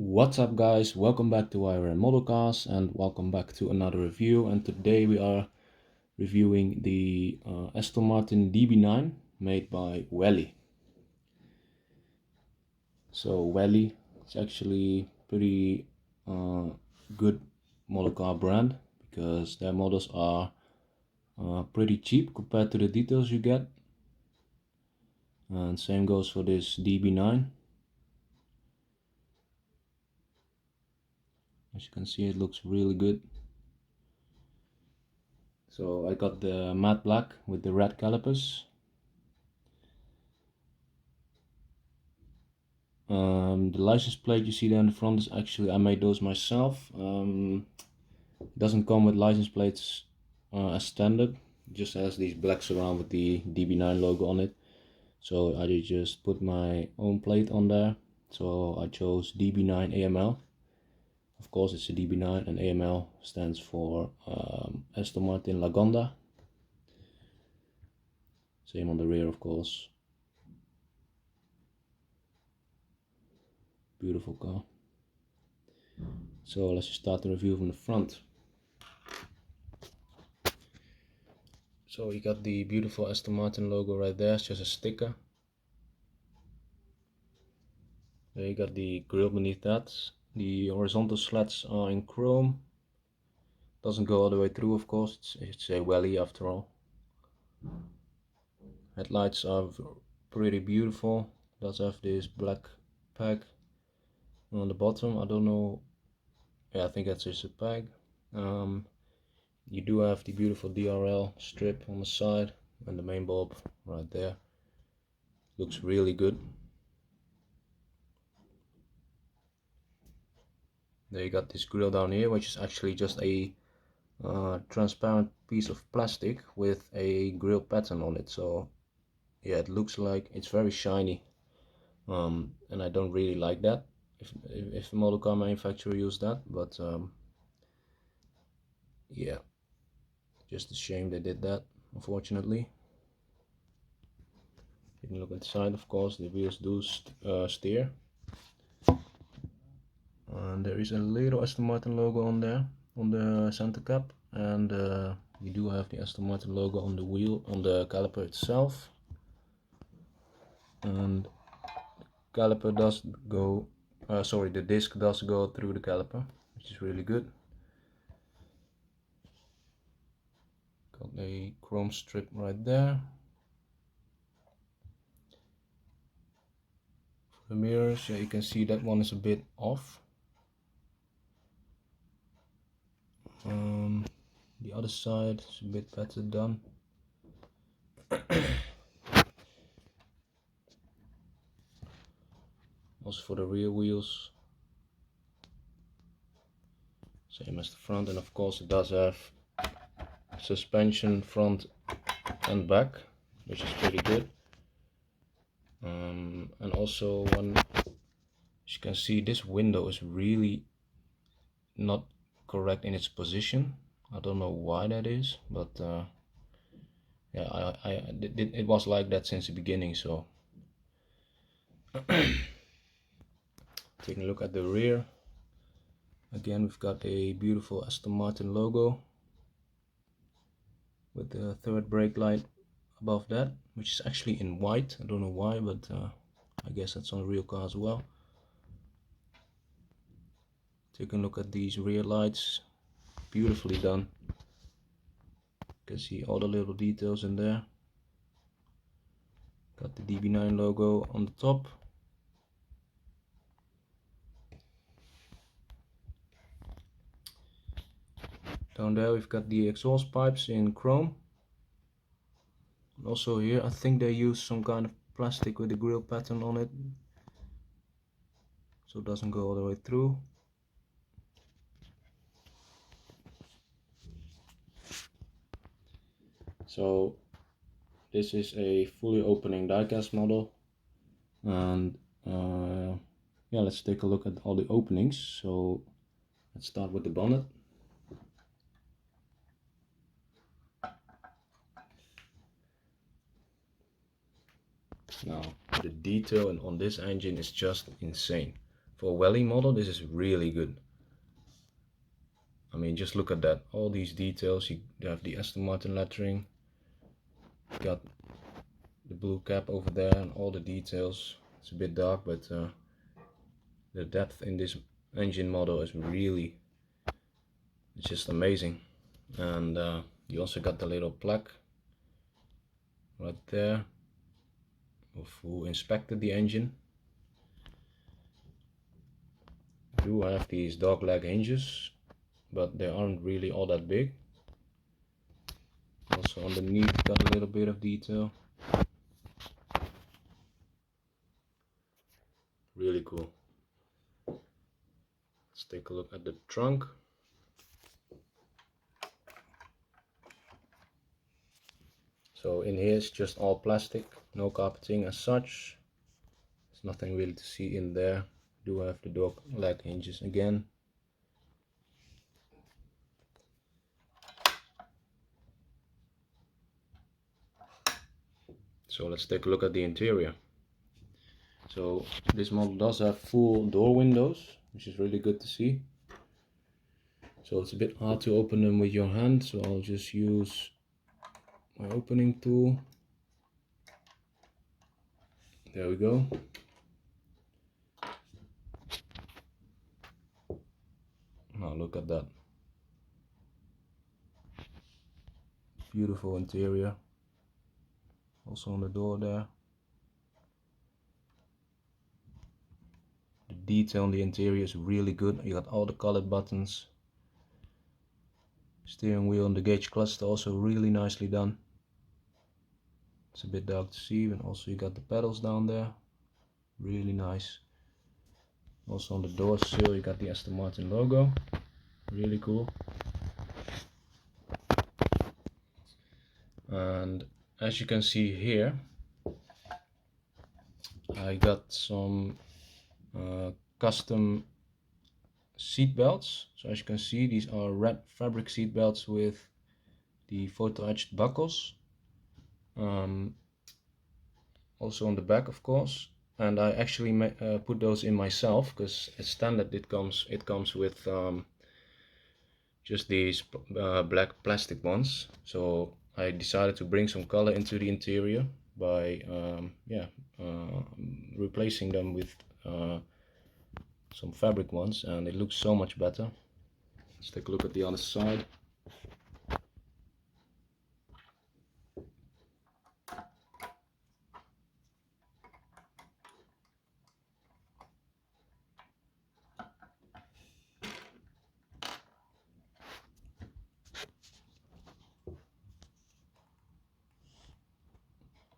What's up guys, welcome back to YRN Modelcars and welcome back to another review. And today we are reviewing the Aston Martin DB9 made by Welly. So Welly is actually pretty good model car brand because their models are pretty cheap compared to the details you get. And same goes for this DB9. As you can see, it looks really good. So I got the matte black with the red calipers. The license plate you see there in the front is actually, I made those myself. It doesn't come with license plates as standard. It just has these blacks around with the DB9 logo on it. So I just put my own plate on there. So I chose DB9 AML. Of course it's a DB9 and AML stands for Aston Martin Lagonda. Same on the rear, of course. Beautiful car. So let's just start the review from the front. So you got the beautiful Aston Martin logo right there, it's just a sticker. There you got the grille beneath that. The horizontal slats are in chrome. Doesn't go all the way through, of course, it's a Welly after all. Headlights are pretty beautiful. Does have this black peg on the bottom. I don't know, yeah, I think that's just a peg. You do have the beautiful DRL strip on the side and the main bulb right there. Looks really good. There you got this grille down here, which is actually just a transparent piece of plastic with a grille pattern on it. So yeah, it looks like it's very shiny, and I don't really like that if a model car manufacturer used that, but yeah, just a shame they did that, unfortunately. You can look inside, of course, the wheels do steer. And there is a little Aston Martin logo on there, on the center cap, and you do have the Aston Martin logo on the wheel, on the caliper itself. And the caliper does go, the disc does go through the caliper, which is really good. Got a chrome strip right there. For the mirrors, yeah, you can see that one is a bit off. The other side is a bit better done. Also for the rear wheels, same as the front, and of course it does have suspension front and back, which is pretty good. And also, as you can see, this window is really not correct in its position. I don't know why that is, but yeah, it was like that since the beginning. So taking a look at the rear, again we've got a beautiful Aston Martin logo with the third brake light above that, which is actually in white. I don't know why, but I guess that's on a real car as well. Taking a look at these rear lights, beautifully done. You can see all the little details in there. Got the DB9 logo on the top. Down there we've got the exhaust pipes in chrome. And also here I think they use some kind of plastic with a grille pattern on it, so it doesn't go all the way through. So this is a fully opening diecast model, and yeah, let's take a look at all the openings. So let's start with the bonnet. Now the detail on this engine is just insane. For a Welly model, this is really good. I mean, just look at that. All these details. You have the Aston Martin lettering. You got the blue cap over there and all the details. It's a bit dark, but the depth in this engine model is really, it's just amazing. And you also got the little plaque right there of who inspected the engine. You do have these dogleg hinges, but they aren't really all that big. Also underneath got a little bit of detail. Really cool. Let's take a look at the trunk. So in here it's just all plastic, no carpeting as such. There's nothing really to see in there. Do have the dog leg hinges again. So let's take a look at the interior. So this model does have full door windows, which is really good to see. So it's a bit hard to open them with your hand, so I'll just use my opening tool. There we go. Now look at that. Beautiful interior. Also on the door there. The detail on the interior is really good. You got all the colored buttons. Steering wheel and the gauge cluster also really nicely done. It's a bit dark to see, and also you got the pedals down there. Really nice. Also on the door sill you got the Aston Martin logo. Really cool. And as you can see here, I got some custom seat belts. So as you can see, these are red fabric seat belts with the photo etched buckles. Also on the back, of course. And I actually put those in myself, because as standard it comes with just these black plastic ones. So I decided to bring some color into the interior by replacing them with some fabric ones, and it looks so much better. Let's take a look at the other side.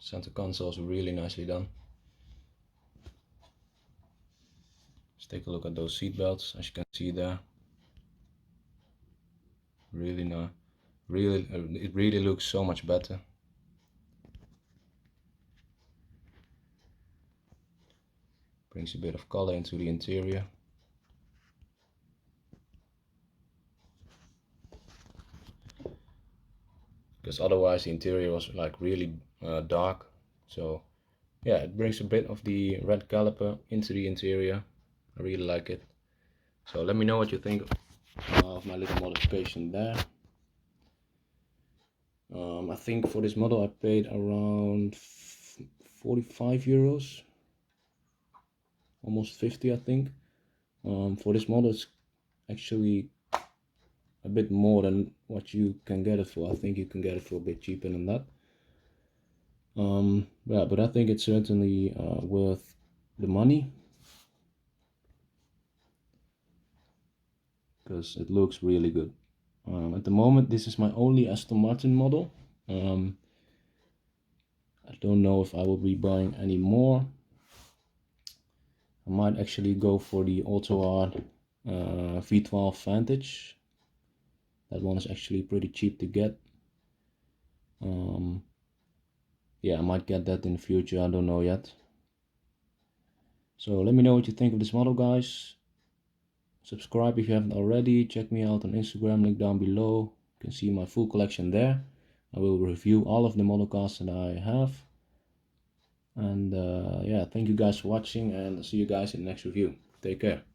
Center console is really nicely done. Let's take a look at those seat belts. As you can see there, really nice. It really looks so much better. Brings a bit of color into the interior. Because otherwise the interior was like really dark. So yeah, it brings a bit of the red caliper into the interior. I really like it. So let me know what you think of my little modification there. I think for this model I paid around 45 euros, almost 50 I think. For this model it's actually a bit more than what you can get it for. I think you can get it for a bit cheaper than that. Yeah, but I think it's certainly worth the money, because it looks really good. At the moment this is my only Aston Martin model. I don't know if I will be buying any more. I might actually go for the AUTOart V12 Vantage. That one is actually pretty cheap to get. Yeah, I might get that in the future, I don't know yet. So let me know what you think of this model, guys. Subscribe if you haven't already. Check me out on Instagram, link down below. You can see my full collection there. I will review all of the model cars that I have. And yeah, thank you guys for watching, and I'll see you guys in the next review. Take care.